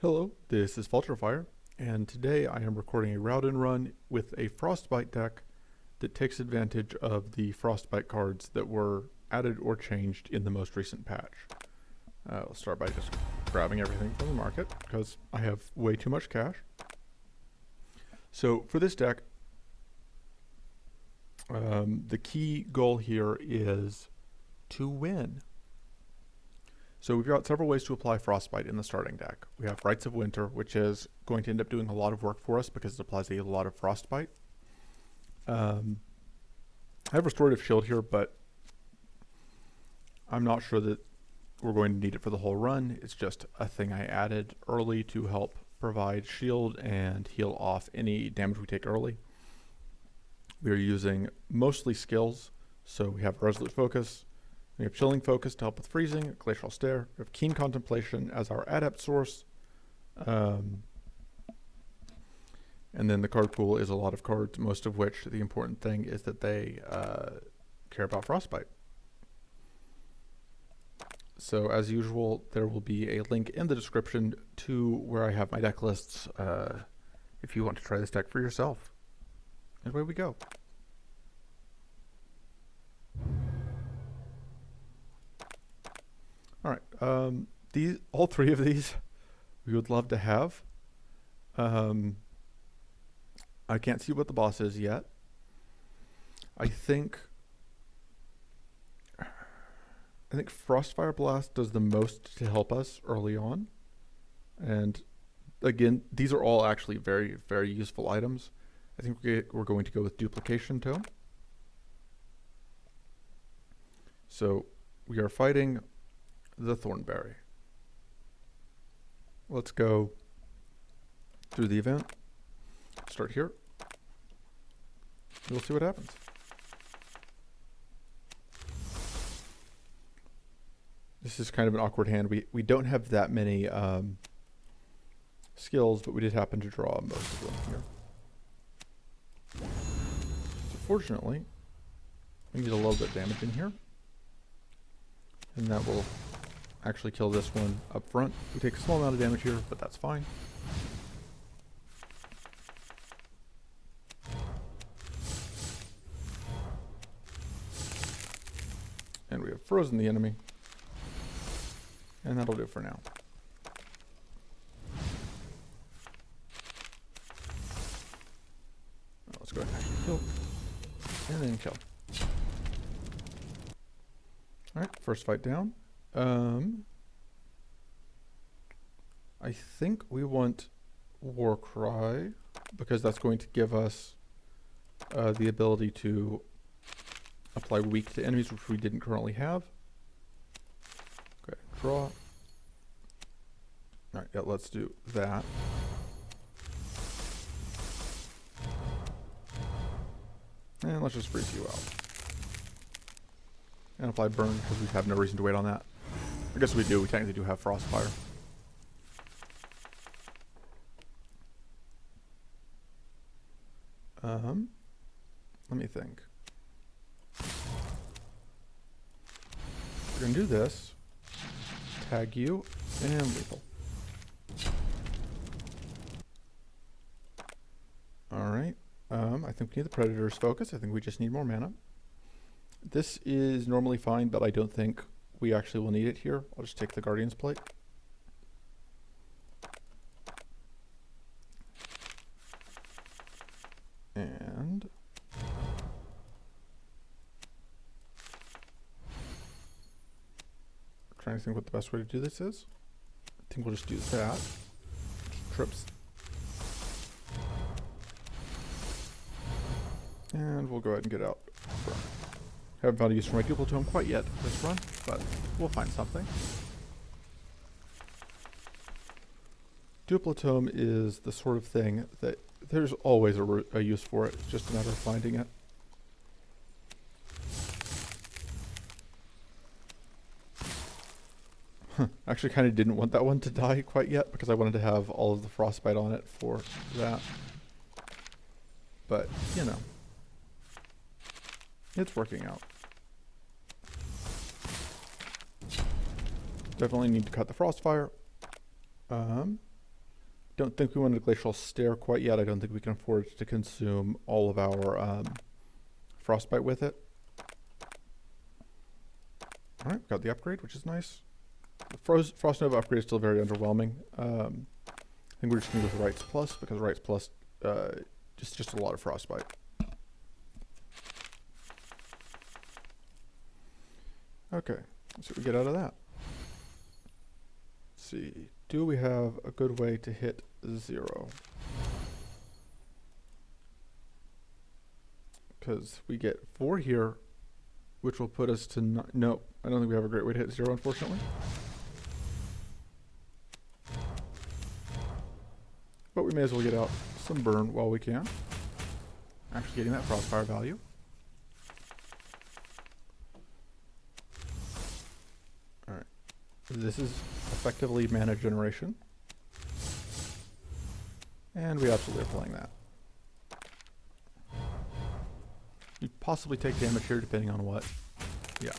Hello, this is Fire, and today I am recording a Raodan run with a Frostbite deck that takes advantage of the Frostbite cards that were added or changed in the most recent patch. I'll start by just grabbing everything from the market because I have way too much cash. So for this deck, the key goal here is to win. So we've got several ways to apply Frostbite in the starting deck. We have Rites of Winter, which is going to end up doing a lot of work for us because it applies a lot of Frostbite. I have Restorative Shield here, but I'm not sure that we're going to need it for the whole run. It's just a thing I added early to help provide shield and heal off any damage we take early. We are using mostly skills, so we have Resolute Focus, we have Chilling Focus to help with freezing, Glacial Stare, we have Keen Contemplation as our adept source, and then the card pool is a lot of cards, most of which the important thing is that they care about Frostbite. So as usual, there will be a link in the description to where I have my deck lists if you want to try this deck for yourself. And away we go. All right, all three of these we would love to have. I can't see what the boss is yet. I think Frostfire Blast does the most to help us early on. And again, these are all actually very, very useful items. I think we're going to go with Duplication Tome. So we are fighting the Thornberry. Let's go through the event. Start here. We'll see what happens. This is kind of an awkward hand. We don't have that many skills, but we did happen to draw most of them here. So fortunately, we need a little bit of damage in here. And that will actually kill this one up front. We take a small amount of damage here, but that's fine. And we have frozen the enemy. And that'll do it for now. Let's go ahead and kill. And then kill. Alright, first fight down. I think we want Warcry because that's going to give us the ability to apply weak to enemies, which we didn't currently have. Go ahead and draw. Alright, yeah, let's do that. And let's just freeze you out. And apply burn because we have no reason to wait on that. I guess we do. We technically do have Frostfire. Let me think. We're going to do this. Tag you and lethal. Alright. I think we need the Predator's Focus. I think we just need more mana. This is normally fine, but I don't think we actually will need it here. I'll just take the Guardian's Plate. And trying to think what the best way to do this is. I think we'll just do that. Trips. And we'll go ahead and get out. Haven't found a use for my Duplicatome quite yet this run, but we'll find something. Duplicatome is the sort of thing that there's always a use for it. It's just a matter of finding it. Actually kind of didn't want that one to die quite yet because I wanted to have all of the Frostbite on it for that. But, you know, it's working out. Definitely need to cut the Frostfire. don't think we want a glacial stare quite yet. I don't think we can afford to consume all of our frostbite with it. All right, got the upgrade, which is nice. The Frost Nova upgrade is still very underwhelming. I think we're just going to go with Rights Plus, because Rights Plus just a lot of frostbite. Okay, let's see what we get out of that. Let's see, do we have a good way to hit 0? Because we get 4 here, which will put us to no, I don't think we have a great way to hit 0, unfortunately. But we may as well get out some burn while we can. Actually getting that frostfire value. Alright. This is effectively mana generation. And we absolutely are playing that. You possibly take damage here depending on what. Yeah.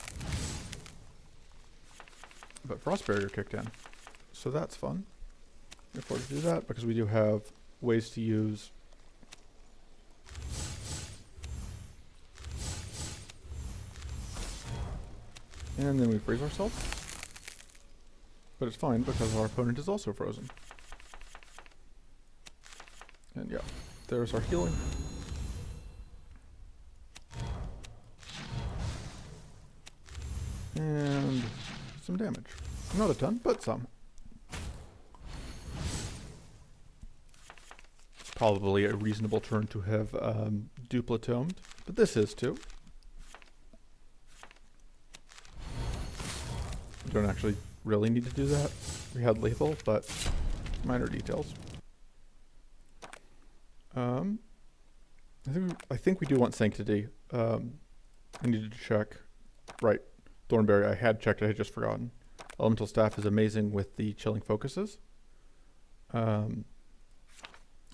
But Frost Barrier kicked in. So that's fun. If we're to do that, because we do have ways to use and then we freeze ourselves. But it's fine because our opponent is also frozen. And yeah, there's our healing. And some damage. Not a ton, but some. Probably a reasonable turn to have duplatomed, but this is too. We don't actually really need to do that. We had lethal, but minor details. I think we do want Sanctity. I needed to check. Right, Thornberry, I had checked, I had just forgotten. Elemental Staff is amazing with the chilling focuses.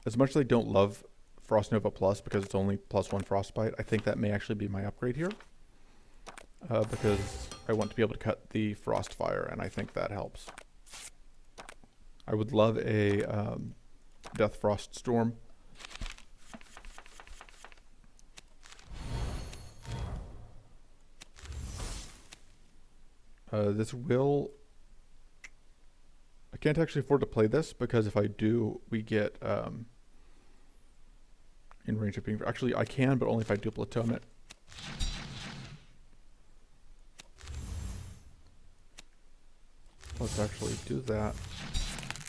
As much as I don't love Frost Nova Plus because it's only +1 Frostbite, I think that may actually be my upgrade here. Because I want to be able to cut the Frost Fire, and I think that helps. I would love a Death Frost Storm. This will... I can't actually afford to play this, because if I do, we get in range of being... Actually, I can, but only if I duplatome it. Let's actually do that.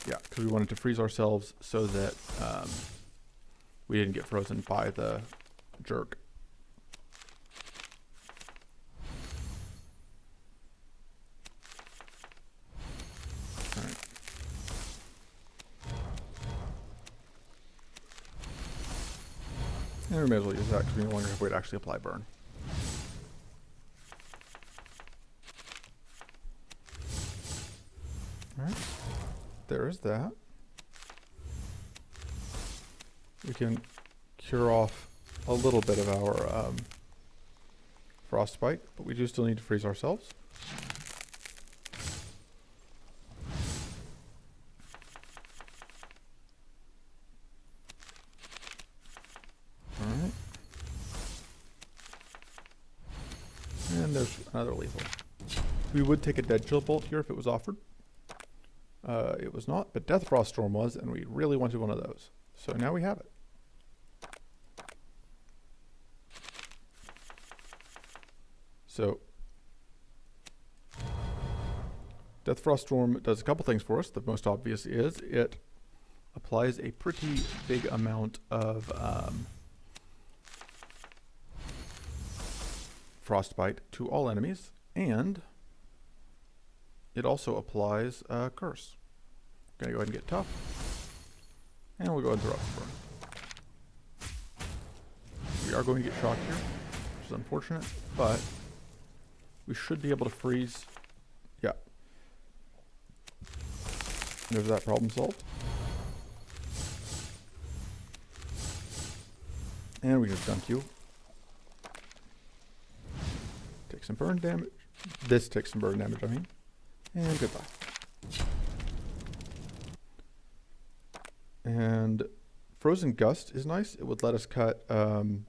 Yeah, because we wanted to freeze ourselves so that we didn't get frozen by the jerk. Alright. And we may as well use that because we no longer have a way to actually apply burn. Alright, there is that. We can cure off a little bit of our frostbite, but we do still need to freeze ourselves. Alright. And there's another lethal. We would take a Dead Chill Bolt here if it was offered. It was not, but Death Frost Storm was, and we really wanted one of those. So now we have it. So, Death Frost Storm does a couple things for us. The most obvious is it applies a pretty big amount of frostbite to all enemies, and it also applies a curse. We're gonna go ahead and get tough, and we'll go ahead and throw up the burn. We are going to get shocked here, which is unfortunate, but we should be able to freeze. Yeah. There's that problem solved. And we just dunk you. Take some burn damage. This takes some burn damage, I mean. And goodbye. And Frozen Gust is nice. It would let us cut the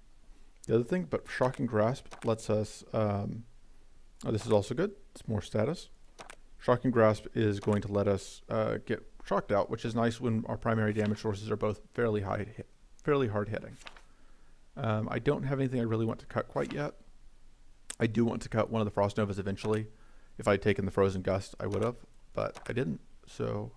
other thing, but Shocking Grasp lets us... oh, this is also good. It's more status. Shocking Grasp is going to let us get shocked out, which is nice when our primary damage sources are both fairly hard hitting. I don't have anything I really want to cut quite yet. I do want to cut one of the Frost Novas eventually. If I'd taken the Frozen Gust, I would have, but I didn't, so...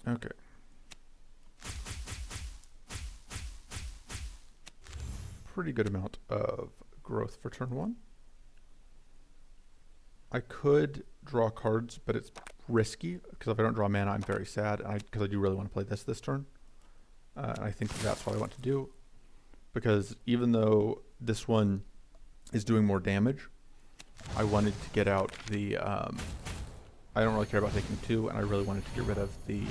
Okay. Pretty good amount of growth for turn 1. I could draw cards, but it's risky, because if I don't draw mana, I'm very sad, because I do really want to play this turn. And I think that's what I want to do, because even though this one is doing more damage, I wanted to get out the... I don't really care about taking 2, and I really wanted to get rid of the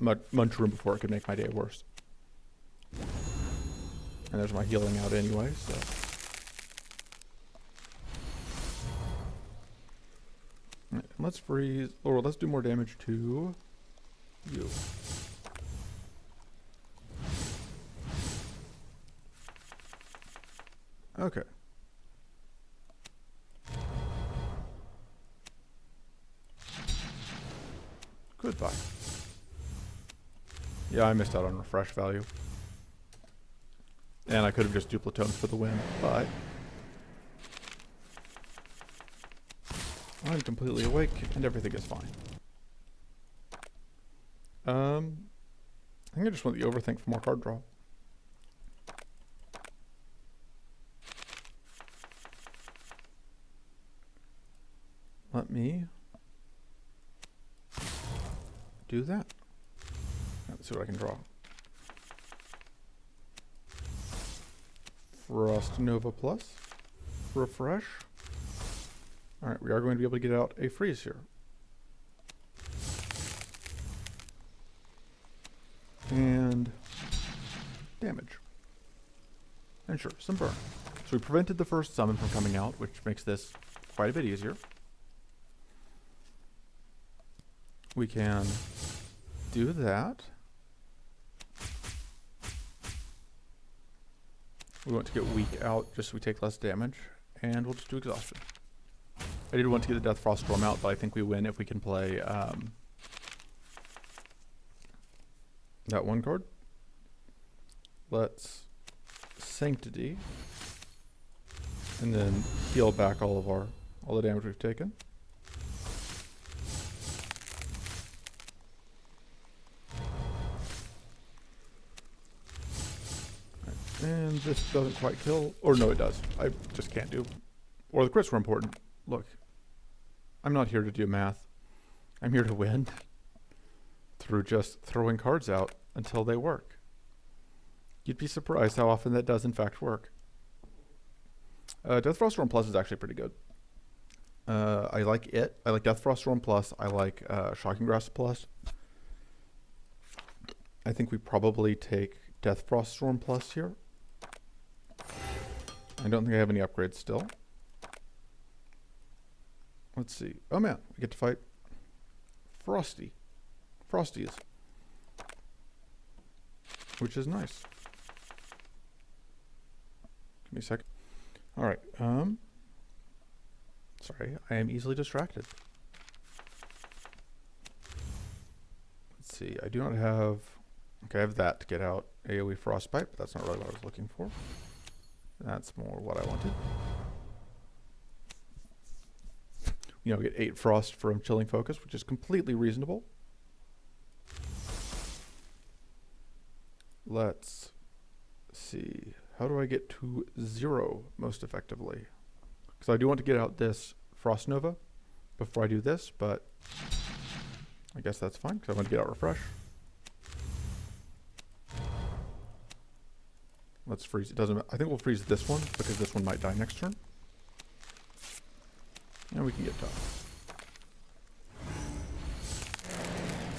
Munch Room before it could make my day worse. And there's my healing out anyway, so... Right, let's freeze, or let's do more damage to you. Okay. Goodbye. Yeah, I missed out on refresh value. And I could have just duplatomed for the win, but... I'm completely awake, and everything is fine. I think I just want the Overthink for more card draw. Let me do that. Let's see what I can draw. Frost Nova Plus. Refresh. Alright, we are going to be able to get out a freeze here. And damage. And sure, some burn. So we prevented the first summon from coming out, which makes this quite a bit easier. We can do that. We want to get weak out just so we take less damage, and we'll just do exhaustion. I did want to get the Death Frost Storm out, but I think we win if we can play that one card. Let's Sanctity, and then heal back all the damage we've taken. And this doesn't quite kill, or no, it does. I just can't do. Or the crits were important. Look, I'm not here to do math. I'm here to win through just throwing cards out until they work. You'd be surprised how often that does in fact work. Death Frost Storm Plus is actually pretty good. I like it. I like Death Frost Storm Plus. I like Shocking Grasp Plus. I think we probably take Death Frost Storm Plus here. I don't think I have any upgrades still. Let's see. Oh man, we get to fight Frosties, which is nice. Give me a second. All right. Sorry, I am easily distracted. Let's see. I do not have. Okay, I have that to get out AoE Frostbite, but that's not really what I was looking for. That's more what I wanted. You know, get 8 frost from Chilling Focus, which is completely reasonable. Let's see. How do I get to 0 most effectively? Because I do want to get out this Frost Nova before I do this, but I guess that's fine because I want to get out Refresh. Let's freeze. It doesn't. I think we'll freeze this one because this one might die next turn. And we can get tough.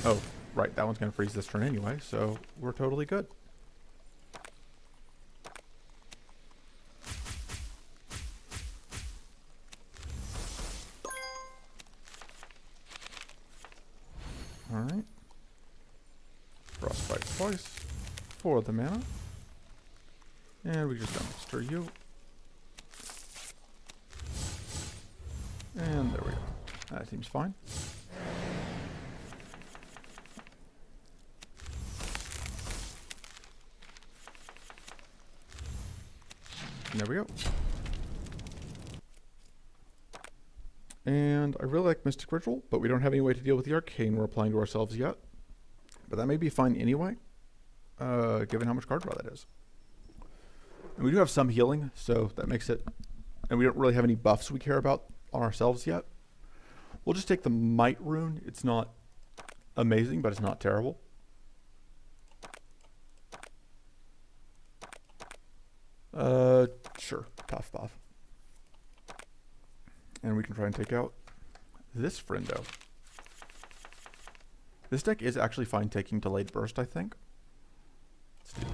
Oh, right. That one's going to freeze this turn anyway, so we're totally good. twice for the mana. And we just dumpster you. And there we go. That seems fine. And there we go. And I really like Mystic Ritual, but we don't have any way to deal with the Arcane we're applying to ourselves yet. But that may be fine anyway, given how much card draw that is. And we do have some healing, so that makes it... And we don't really have any buffs we care about on ourselves yet. We'll just take the Might Rune. It's not amazing, but it's not terrible. Sure. Tough buff. And we can try and take out this friendo. This deck is actually fine taking Delayed Burst, I think. Let's do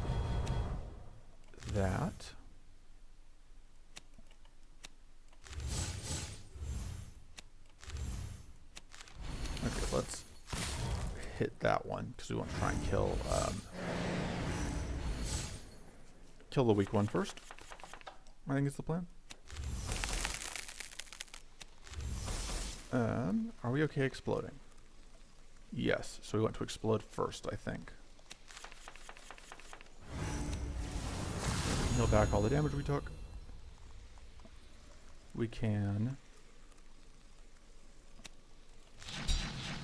that. Okay, let's hit that one because we want to try and kill the weak one first. I think it's the plan. Are we okay exploding? Yes, so we want to explode first, I think. Heal back all the damage we took. We can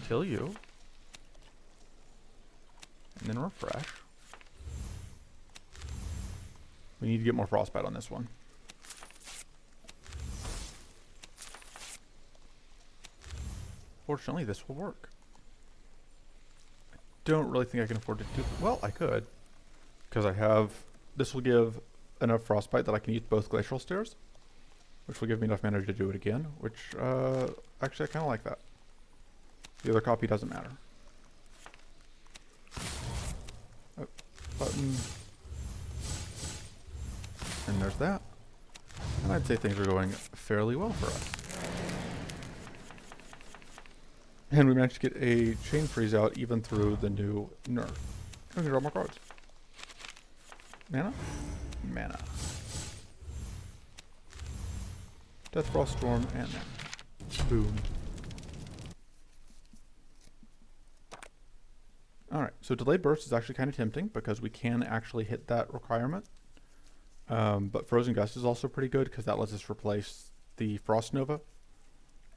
kill you. And then refresh. We need to get more Frostbite on this one. Fortunately, this will work. I don't really think I can afford to do... Well, I could. Because I have... This will give enough Frostbite that I can use both Glacial Stairs. Which will give me enough mana to do it again. Which, actually, I kind of like that. The other copy doesn't matter. Oh, button. And there's that. And I'd say things are going fairly well for us. And we managed to get a Chain Freeze out even through the new nerf. We can draw more cards. Mana? Mana. Death Frost Storm and then boom. Alright, so Delayed Burst is actually kind of tempting because we can actually hit that requirement. But Frozen Gust is also pretty good because that lets us replace the Frost Nova.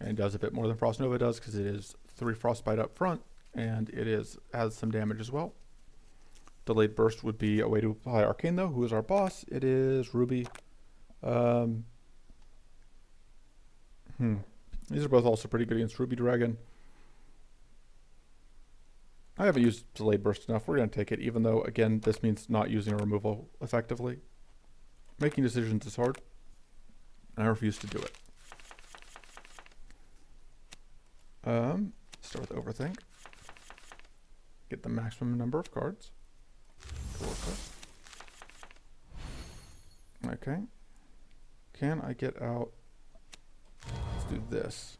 And does a bit more than Frost Nova does because it is 3 Frostbite up front and it has some damage as well. Delayed Burst would be a way to apply Arcane though. Who is our boss? It is Ruby. These are both also pretty good against Ruby Dragon. I haven't used Delayed Burst enough. We're going to take it, even though, again, this means not using a removal effectively. Making decisions is hard, and I refuse to do it. Start with Overthink. Get the maximum number of cards to work with. Okay. Can I get out... Let's do this.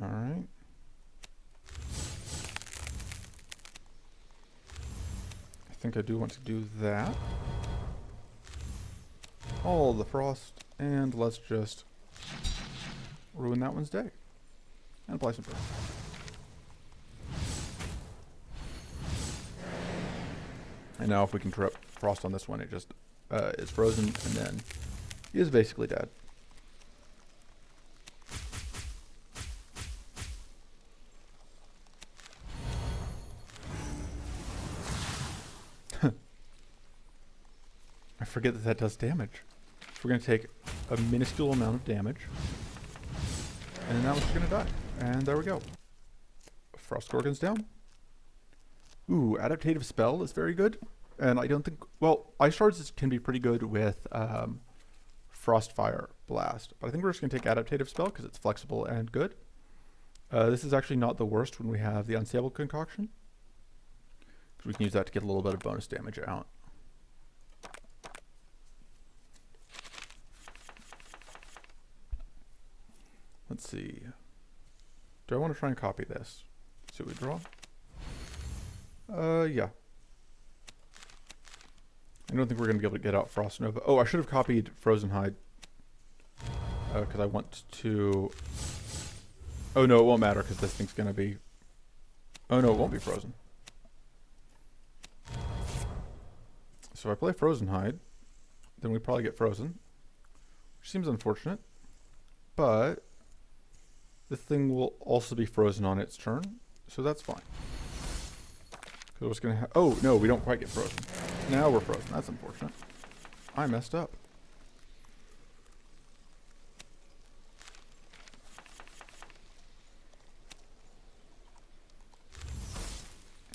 Alright. I think I do want to do that. All the frost, and let's just ruin that one's day. And apply some burn. And now if we can trip frost on this one, it just is frozen, and then he is basically dead. I forget that that does damage. So we're going to take a minuscule amount of damage. And then that one's going to die. And there we go. Frost Gorgon's down. Ooh, Adaptative Spell is very good. And I don't think... Well, Ice Shards can be pretty good with Frostfire Blast. But I think we're just going to take Adaptative Spell because it's flexible and good. This is actually not the worst when we have the Unstable Concoction. Because we can use that to get a little bit of bonus damage out. Let's see. Do I want to try and copy this? See what we draw? Yeah. I don't think we're going to be able to get out Frost Nova. Oh, I should have copied Frozen Hide. Because I want to... Oh no, it won't matter because this thing's going to be... Oh no, it won't be frozen. So if I play Frozen Hide, then we probably get frozen. Which seems unfortunate. But this thing will also be frozen on its turn. So that's fine. Because what's going to oh no, we don't quite get frozen. Now we're frozen. That's unfortunate. I messed up.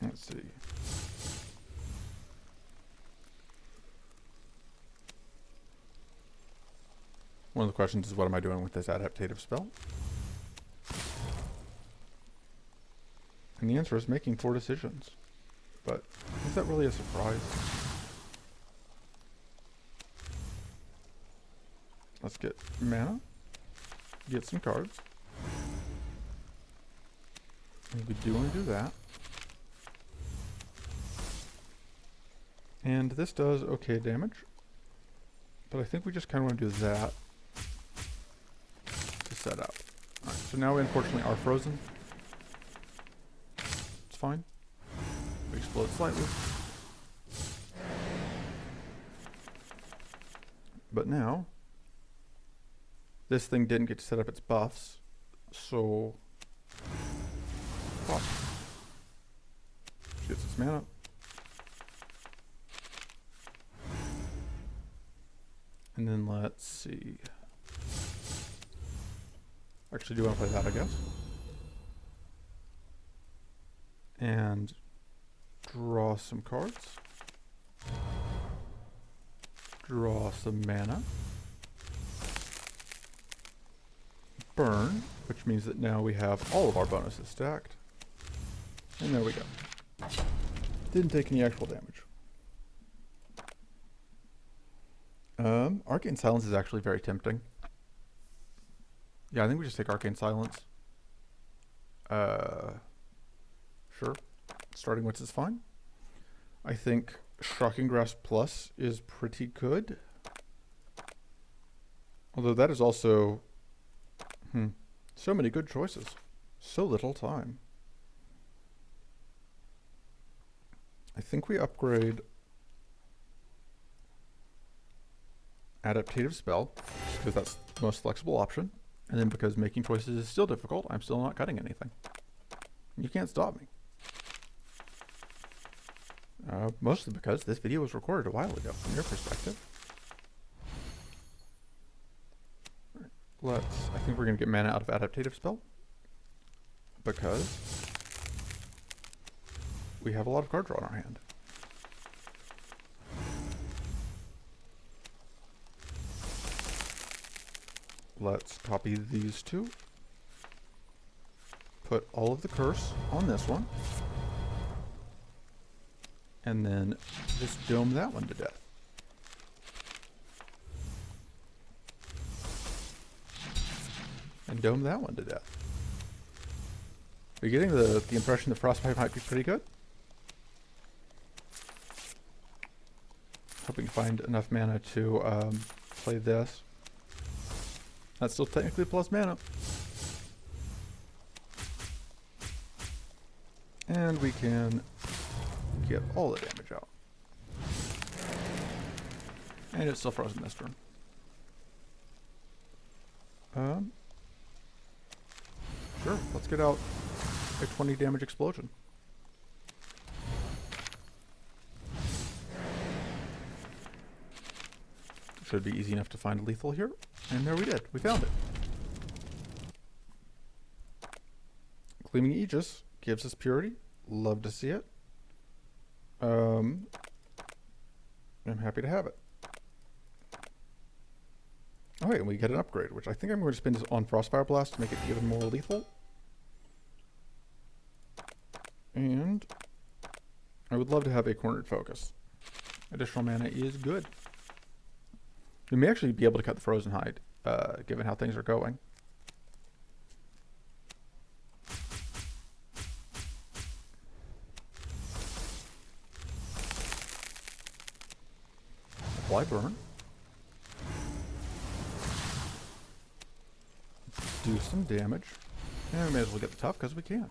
Let's see. One of the questions is, what am I doing with this adaptative spell? And the answer is making 4 decisions. But is that really a surprise? Let's get mana. Get some cards. And we do want to do that. And this does okay damage. But I think we just kind of want to do that to set up. Alright, so now we unfortunately are frozen. It's fine. We explode slightly. But now, this thing didn't get to set up its buffs, so... Pop. She gets its mana. And then let's see. Actually, do want to play that, I guess. And draw some cards. Draw some mana. Burn, which means that now we have all of our bonuses stacked. And there we go. Didn't take any actual damage. Arcane Silence is actually very tempting. Yeah, I think we just take Arcane Silence. Sure. Starting Wits is fine. I think Shocking Grasp Plus is pretty good. Although that is also... so many good choices. So little time. I think we upgrade Adaptative Spell, just because that's the most flexible option. And then because making choices is still difficult, I'm still not cutting anything. You can't stop me. Mostly because this video was recorded a while ago, from your perspective. I think we're going to get mana out of Adaptative Spell. Because we have a lot of card draw in our hand. Let's copy these two. Put all of the curse on this one. And then just dome that one to death. And dome that one to death. Are you getting the impression that Frostbite might be pretty good? Hoping to find enough mana to play this. That's still technically plus mana. And we can get all the damage out. And it's still frozen this turn. Sure, let's get out a 20 damage explosion. Should be easy enough to find lethal here. And there we did. We found it. Gleaming Aegis gives us purity. Love to see it. I'm happy to have it. Oh wait, and we get an upgrade, which I think I'm going to spend this on Frostfire Blast to make it even more lethal. And I would love to have a Cornered Focus. Additional mana is good. We may actually be able to cut the Frozen Hide, given how things are going. apply burn. Do some damage. And we may as well get the tough because we can.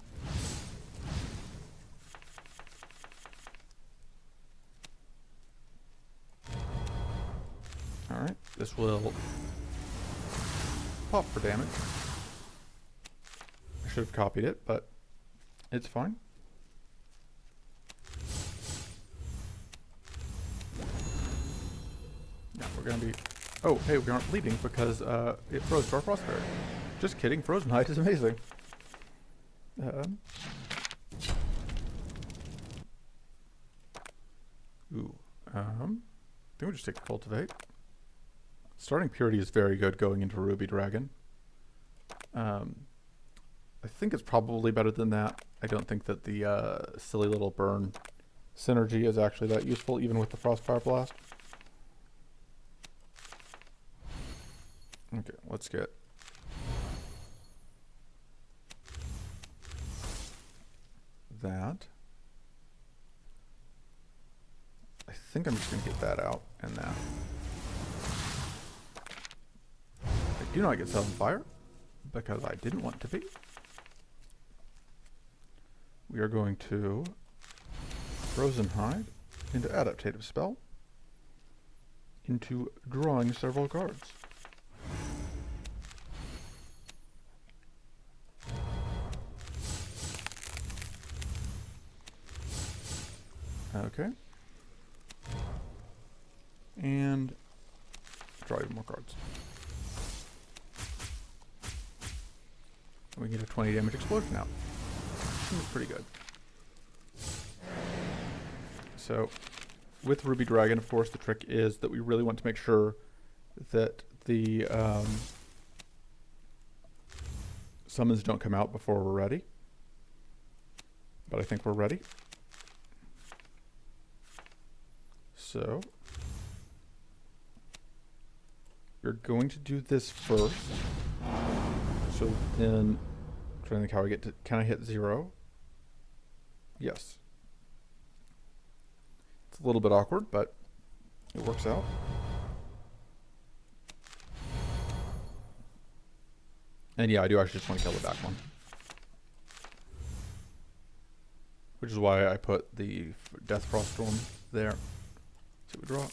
Alright, this will pop for damage. I should have copied it, but it's fine. Now we're going to be... Oh, hey, we aren't bleeding because it froze to our frostberry. Just kidding, frozen height is amazing. I think we'll just take the cultivate. Starting purity is very good going into Ruby Dragon. I think it's probably better than that. I don't think that the silly little burn synergy is actually that useful, even with the Frostfire Blast. Okay, let's get... that. I think I'm just going to get that out and that. I do not get set on fire because I didn't want to be. We are going to Frozen Hide into Adaptative Spell into drawing several cards. Okay. And draw even more cards. We get a 20 damage explosion out. Seems pretty good. So, with Ruby Dragon, of course, the trick is that we really want to make sure that the summons don't come out before we're ready. But I think we're ready. So, you're going to do this first. So then, I'm trying to think how I get to, can I hit 0? Yes. It's a little bit awkward, but it works out. And yeah, I do actually just want to kill the back one. Which is why I put the Death Frost Storm there. So we draw.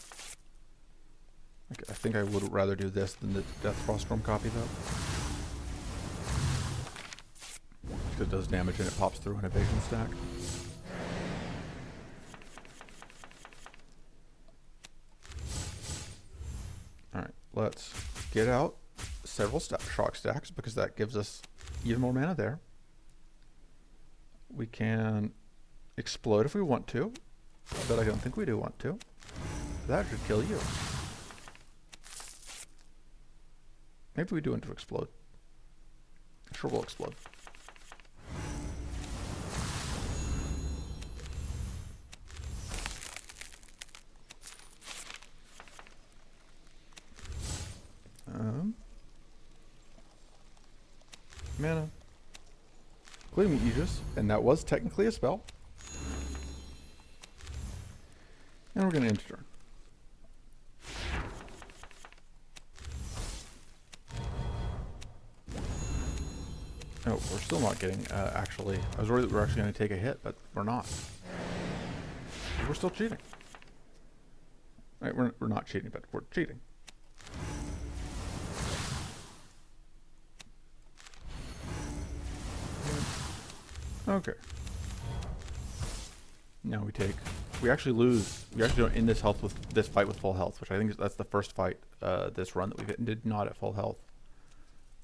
Okay, I think I would rather do this than the Death Frost Storm copy though. Because it does damage and it pops through an evasion stack. Alright, let's get out several shock stacks because that gives us even more mana there. We can explode if we want to, but I don't think we do want to. That should kill you. Maybe we do want to explode. Sure, we'll explode. Mana. Gleaming Aegis, and that was technically a spell. And we're going to end turn. Oh, we're still not getting, actually. I was worried that we were actually going to take a hit, but we're not. We're still cheating. Right, we're not cheating, but we're cheating. Okay. Now we actually lose, we actually don't end this health with this fight with full health, which I think that's the first fight this run that we did not at full health.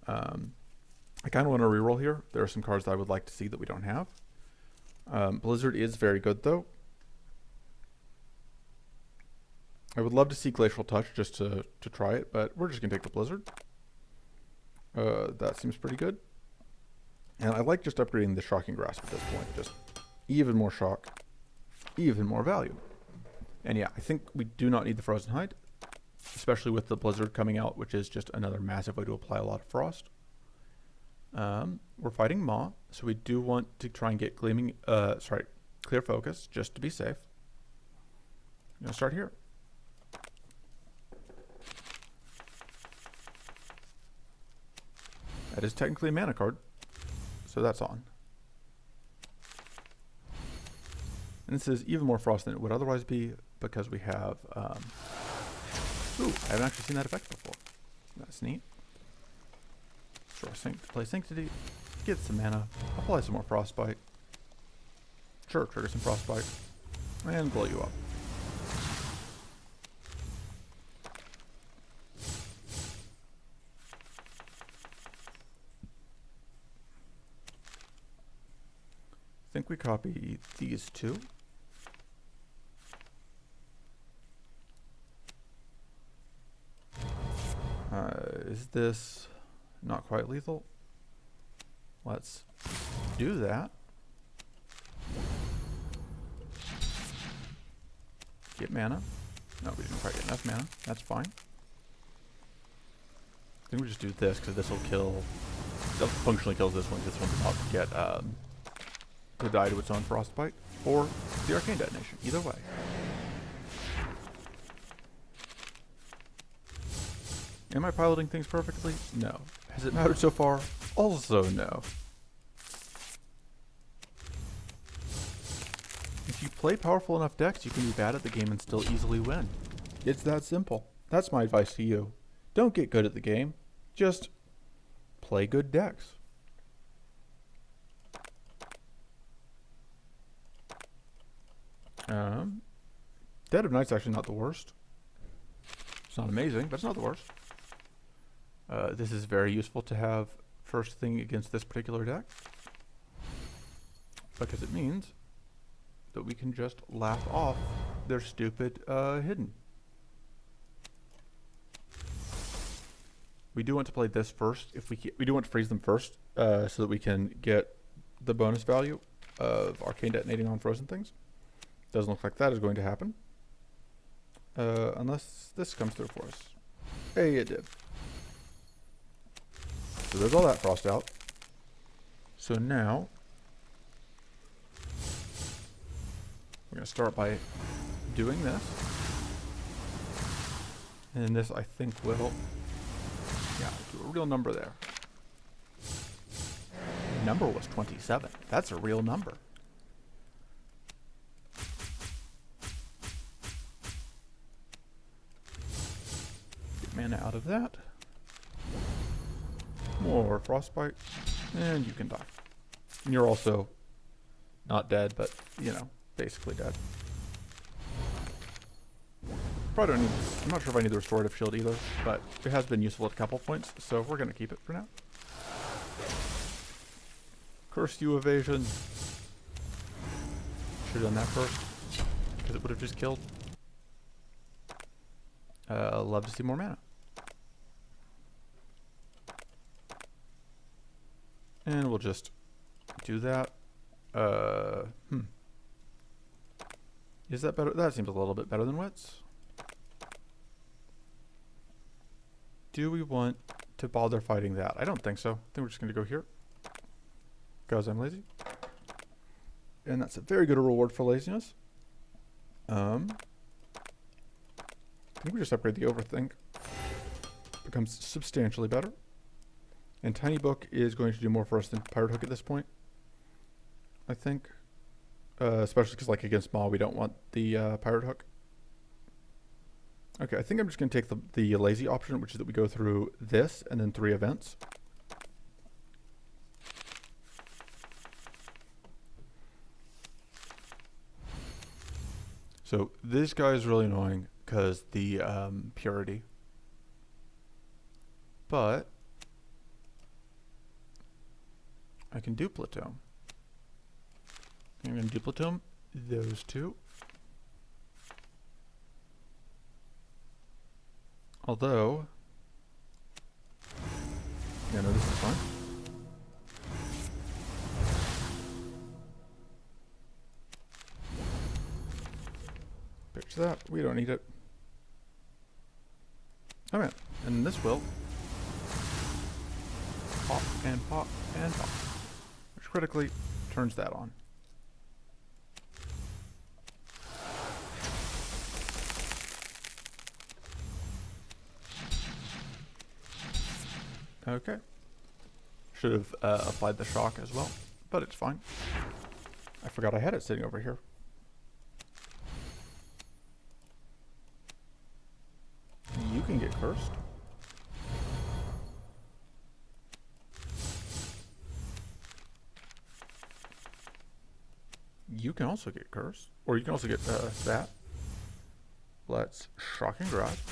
I kind of want to reroll here. There are some cards that I would like to see that we don't have. Blizzard is very good though. I would love to see Glacial Touch just to try it, but we're just going to take the Blizzard. That seems pretty good. And I like just upgrading the Shocking Grasp at this point. Just even more shock, even more value. And yeah, I think we do not need the Frozen Hide, especially with the Blizzard coming out, which is just another massive way to apply a lot of frost. We're fighting Maw, so we do want to try and get Clear Focus, just to be safe. I'm going to start here. That is technically a mana card, so that's on. And this is even more frost than it would otherwise be because we have... ooh, I haven't actually seen that effect before. That's neat. Draw Sync to play Sanctity, get some mana, apply some more Frostbite. Sure, trigger some Frostbite, and blow you up. I think we copy these two. Is this not quite lethal? Let's do that. Get mana. No, we didn't quite get enough mana. That's fine. I think we just do this because this will kill. That functionally kills this one. This one does not get to die to its own Frostbite or the Arcane Detonation. Either way. Am I piloting things perfectly? No. Has it mattered so far? Also no. If you play powerful enough decks, you can be bad at the game and still easily win. It's that simple. That's my advice to you. Don't get good at the game. Just play good decks. Dead of Night's actually not the worst. It's not amazing, but it's not the worst. This is very useful to have first thing against this particular deck, because it means that we can just laugh off their stupid hidden. We do want to play this first. If we do want to freeze them first, so that we can get the bonus value of Arcane Detonating on frozen things. Doesn't look like that is going to happen, unless this comes through for us. Hey, it did. So there's all that frost out. So now we're going to start by doing this. And this, I think, will, yeah, do a real number there. The number was 27. That's a real number. Get mana out of that. More Frostbite, and you can die. And you're also not dead, but, you know, basically dead. Probably don't need, I'm not sure if I need the Restorative Shield either, but it has been useful at a couple points, so we're going to keep it for now. Curse you evasion. Should have done that first, because it would have just killed. Love to see more mana. And we'll just do that. Is that better? That seems a little bit better than Wits. Do we want to bother fighting that? I don't think so. I think we're just going to go here. Because I'm lazy. And that's a very good reward for laziness. I think we just upgrade the Overthink. Becomes substantially better. And Tiny Book is going to do more for us than Pirate Hook at this point, I think. Especially because, like, against Maw, we don't want the Pirate Hook. Okay, I think I'm just going to take the lazy option, which is that we go through this and then 3 events. So this guy is really annoying because the purity. But I can duplicate. I'm going to duplicate those two. Although, yeah, no, this is fine. Pitch that. We don't need it. Oh man, and this will pop and pop and pop, which critically turns that on. Okay. Should have applied the shock as well, but it's fine. I forgot I had it sitting over here. You can get cursed. You can also get cursed, or you can also get that. Let's shocking grasp.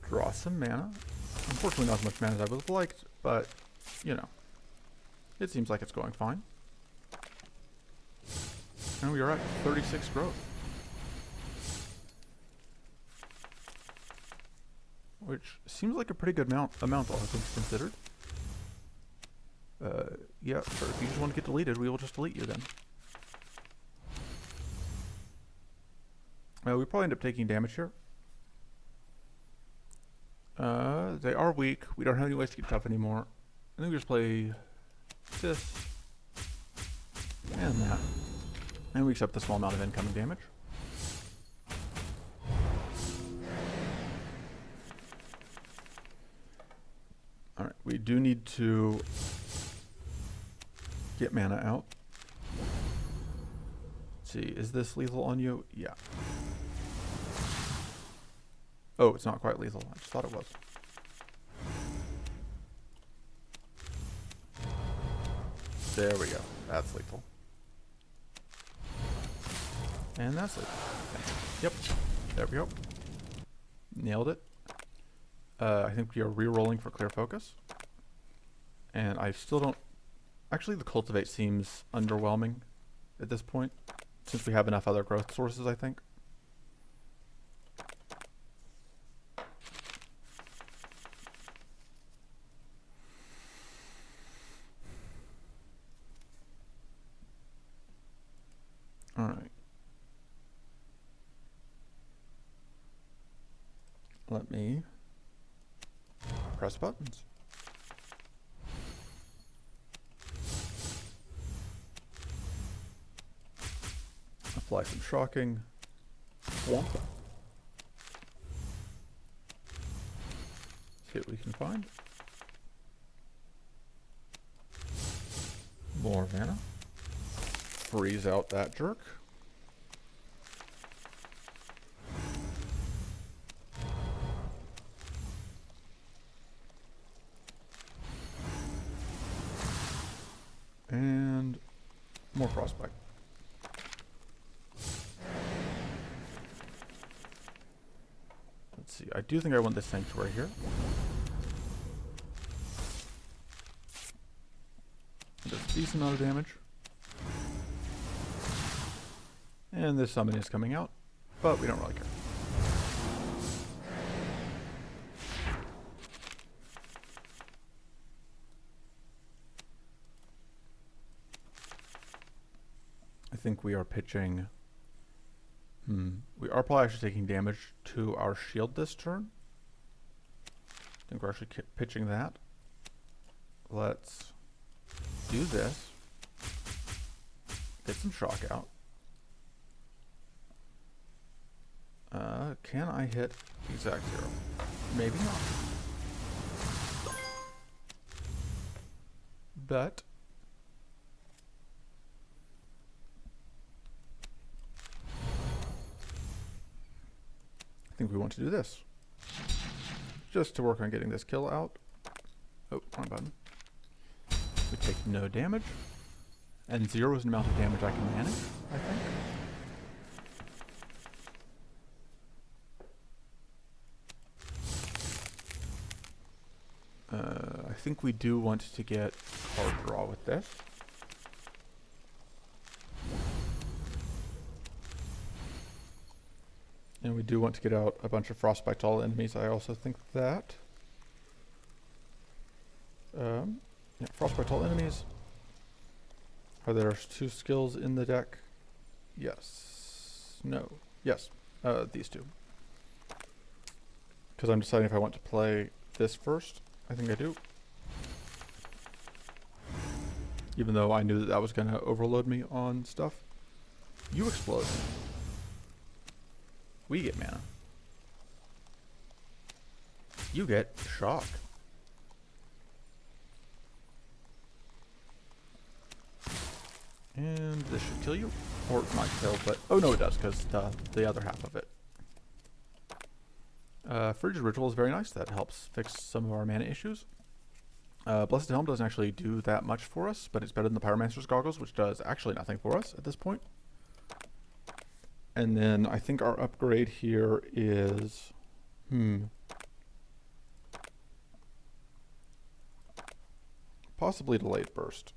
Draw some mana. Unfortunately, not as much mana as I would have liked, but you know, it seems like it's going fine. And we are at 36 growth, which seems like a pretty good amount all things considered. Yeah, sure. If you just want to get deleted, we will just delete you then. We probably end up taking damage here. They are weak. We don't have any ways to get tough anymore. I think we just play this and that. And we accept the small amount of incoming damage. Alright, we do need to get mana out. Let's see, is this lethal on you? Yeah. Oh, it's not quite lethal. I just thought it was. There we go. That's lethal. And that's lethal. Yep. There we go. Nailed it. I think we are re-rolling for clear focus. And I still don't... Actually, the cultivate seems underwhelming at this point, since we have enough other growth sources, I think. Alright. Let me press buttons. Apply some shocking. Swamp. See what we can find. More mana. Freeze out that jerk. And more frostbite. Let's see. I do think I want this sanctuary here. Does a decent amount of damage. And this summon is coming out, but we don't really care. I think we are pitching... We are probably actually taking damage to our shield this turn. I think we're actually pitching that. Let's do this. Get some shock out. Can I hit exact zero? Maybe not. But I think we want to do this. Just to work on getting this kill out. Oh, wrong button. We take no damage. And 0 is the amount of damage I can manage, I think. I think we do want to get card draw with this. And we do want to get out a bunch of frostbite to all enemies. I also think that. Yeah, frostbite to all enemies. Are there 2 skills in the deck? Yes. No. Yes. These 2. Because I'm deciding if I want to play this first. I think I do. Even though I knew that that was going to overload me on stuff. You explode. We get mana. You get shock. And this should kill you. Or not kill, but... Oh no, it does, because the other half of it. Frigid Ritual is very nice. That helps fix some of our mana issues. Blessed Helm doesn't actually do that much for us, but it's better than the Pyromancer's Goggles, which does actually nothing for us at this point. And then I think our upgrade here is... possibly Delayed Burst.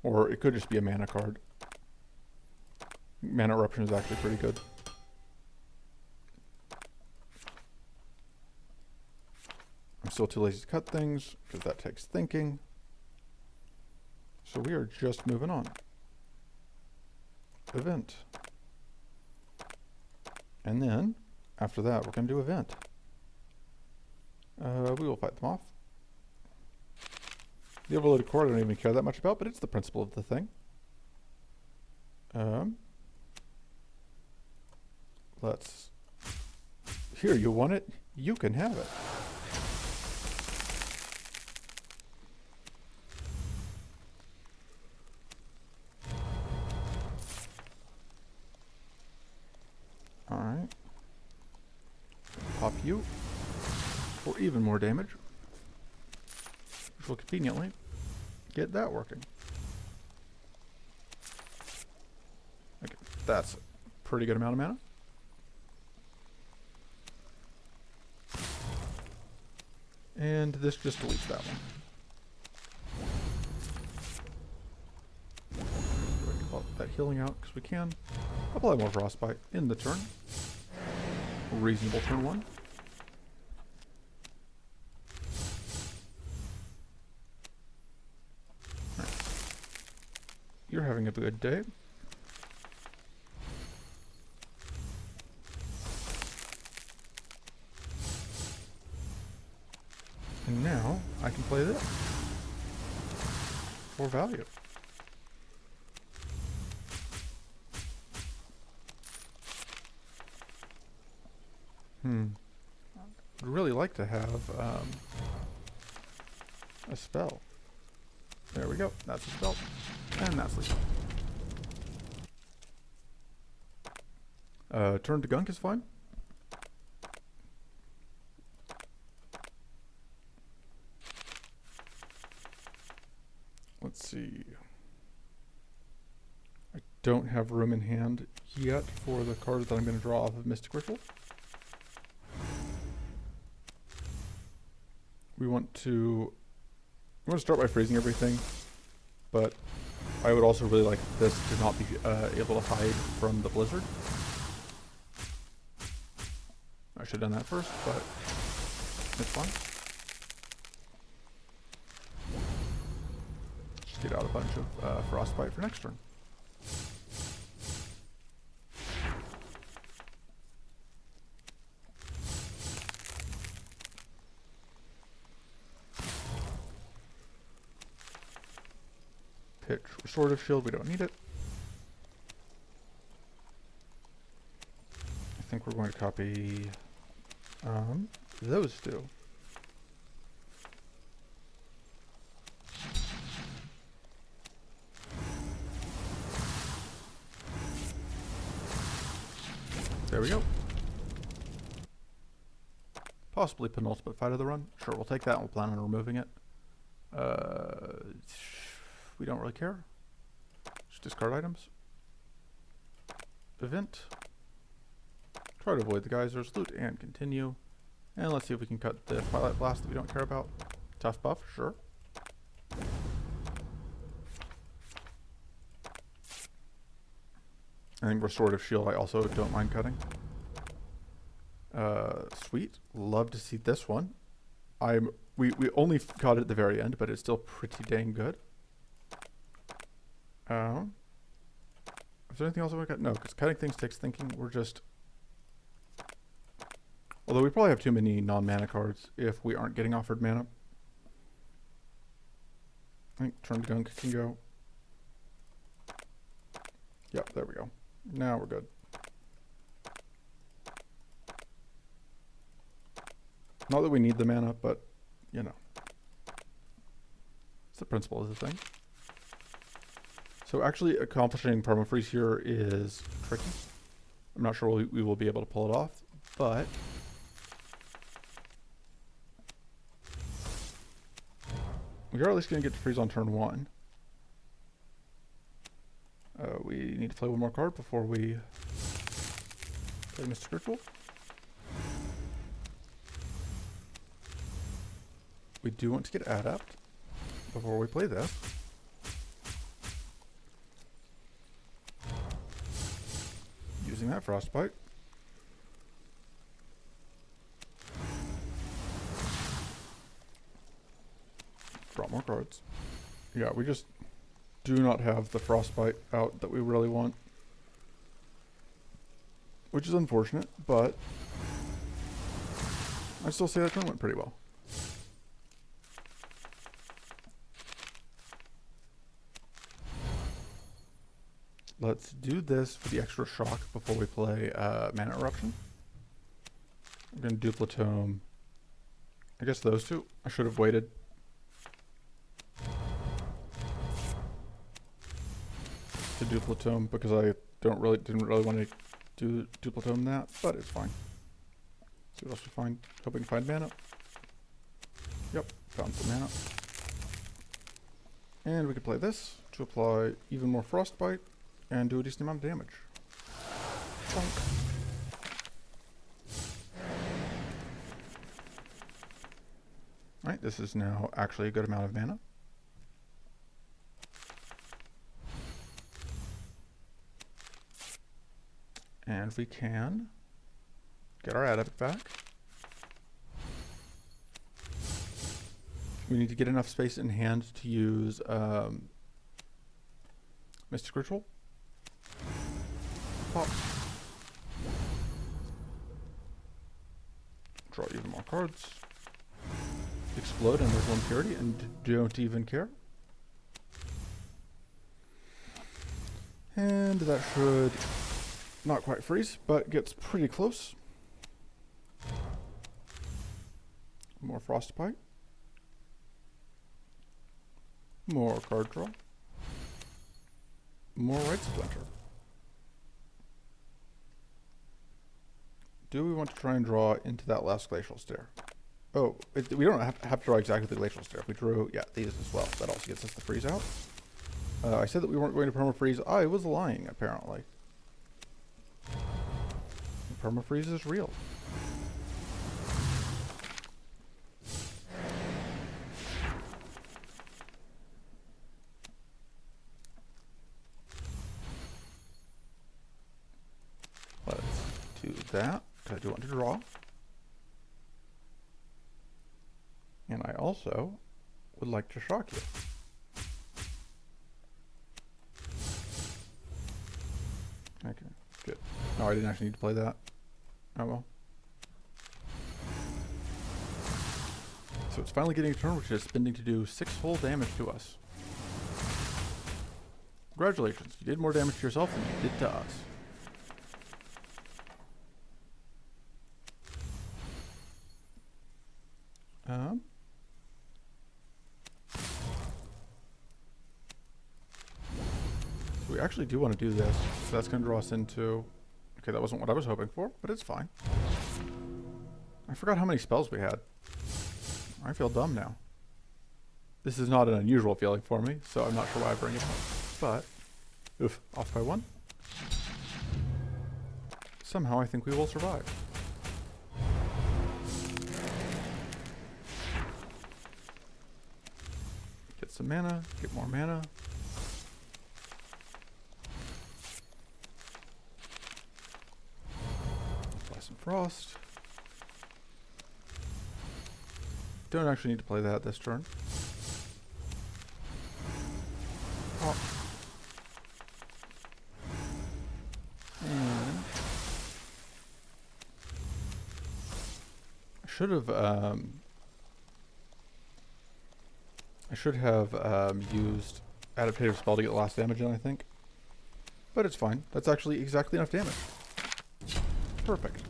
Or it could just be a mana card. Mana Eruption is actually pretty good. I'm still too lazy to cut things, because that takes thinking. So we are just moving on. Event. And then, after that, we're going to do Event. We will fight them off. The overloaded core I don't even care that much about, but it's the principle of the thing. Let's... Here, you want it? You can have it. Alright. Pop you for even more damage. Which will conveniently get that working. Okay, that's a pretty good amount of mana. And this just deletes that one. Go ahead and pop that healing out because we can. Apply more Frostbite in the turn. Reasonable turn one. Right. You're having a good day. And now I can play this for value. I'd really like to have a spell. There we go. That's a spell. And that's lethal. Turn to Gunk is fine. Let's see. I don't have room in hand yet for the cards that I'm going to draw off of Mystic Ritual. We want to start by freezing everything, but I would also really like this to not be able to hide from the blizzard. I should have done that first, but it's fine. Just get out a bunch of Frostbite for next turn. Pitch Restorative Shield, we don't need it. I think we're going to copy those two. There we go. Possibly penultimate fight of the run. Sure, we'll take that and we'll plan on removing it. We don't really care. Just discard items. Event. Try to avoid the geysers. Loot and continue. And let's see if we can cut the Twilight Blast that we don't care about. Tough buff, sure. I think Restorative Shield I also don't mind cutting. Sweet. Love to see this one. We only got it at the very end, but it's still pretty dang good. Is there anything else I want to cut? No, because cutting things takes thinking. We're just... Although we probably have too many non-mana cards if we aren't getting offered mana. I think Turn to Gunk can go. Yep, there we go. Now we're good. Not that we need the mana, but, you know. It's the principle of the thing. So actually accomplishing permafreeze here is tricky. I'm not sure we will be able to pull it off, but we are at least going to get to freeze on turn 1. We need to play one more card before we play Mystic Ritual. We do want to get Adept before we play this. Using that Frostbite. Draw more cards. Yeah, we just do not have the Frostbite out that we really want. Which is unfortunate, but I still say that turn went pretty well. Let's do this for the extra shock before we play Mana Eruption. I'm going to Duplicitome. I guess those two. I should have waited. To Duplicitome because I didn't really want to do Duplicitome that, but it's fine. See what else we find. Hoping to find mana. Yep, found some mana. And we could play this to apply even more Frostbite and do a decent amount of damage. Chunk. Alright, this is now actually a good amount of mana. And we can get our Adept back. We need to get enough space in hand to use Mystic Ritual. Pop. Draw even more cards. Explode and there's one purity and don't even care. And that should not quite freeze, but gets pretty close. More Frostbite. More card draw. More Rites of Winter. Do we want to try and draw into that last Glacial Stare? Oh, we don't have to draw exactly the Glacial Stare. If we drew, yeah, these as well. That also gets us the freeze out. I said that we weren't going to permafreeze. I was lying, apparently. Permafreeze is real. Let's do that, because I do want to draw. And I also would like to shock you. Okay, good. No, I didn't actually need to play that. Oh well. So it's finally getting a turn, which is spending to do 6 full damage to us. Congratulations, you did more damage to yourself than you did to us. So we actually do want to do this. So that's going to draw us into... Okay, that wasn't what I was hoping for, but it's fine. I forgot how many spells we had. I feel dumb now. This is not an unusual feeling for me, so I'm not sure why I bring it up. But, oof, off by 1. Somehow I think we will survive. Get some mana, get more mana. Apply some frost. Don't actually need to play that this turn. Pop. And I should have used adaptative spell to get the last damage in, I think. But it's fine. That's actually exactly enough damage. Perfect.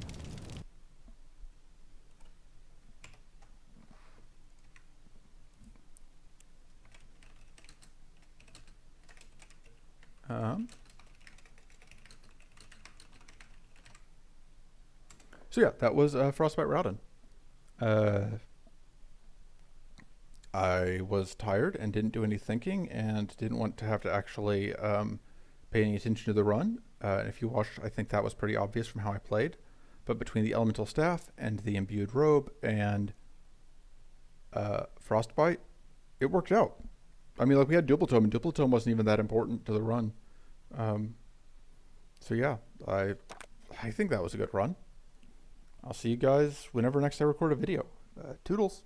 So yeah, that was Frostbite Raodan. I was tired and didn't do any thinking and didn't want to have to actually pay any attention to the run. If you watched, I think that was pretty obvious from how I played. But between the elemental staff and the imbued robe and Frostbite, it worked out. I mean, like, we had Double Tome, and Double Tome wasn't even that important to the run. So yeah, I think that was a good run. I'll see you guys whenever next I record a video. Toodles.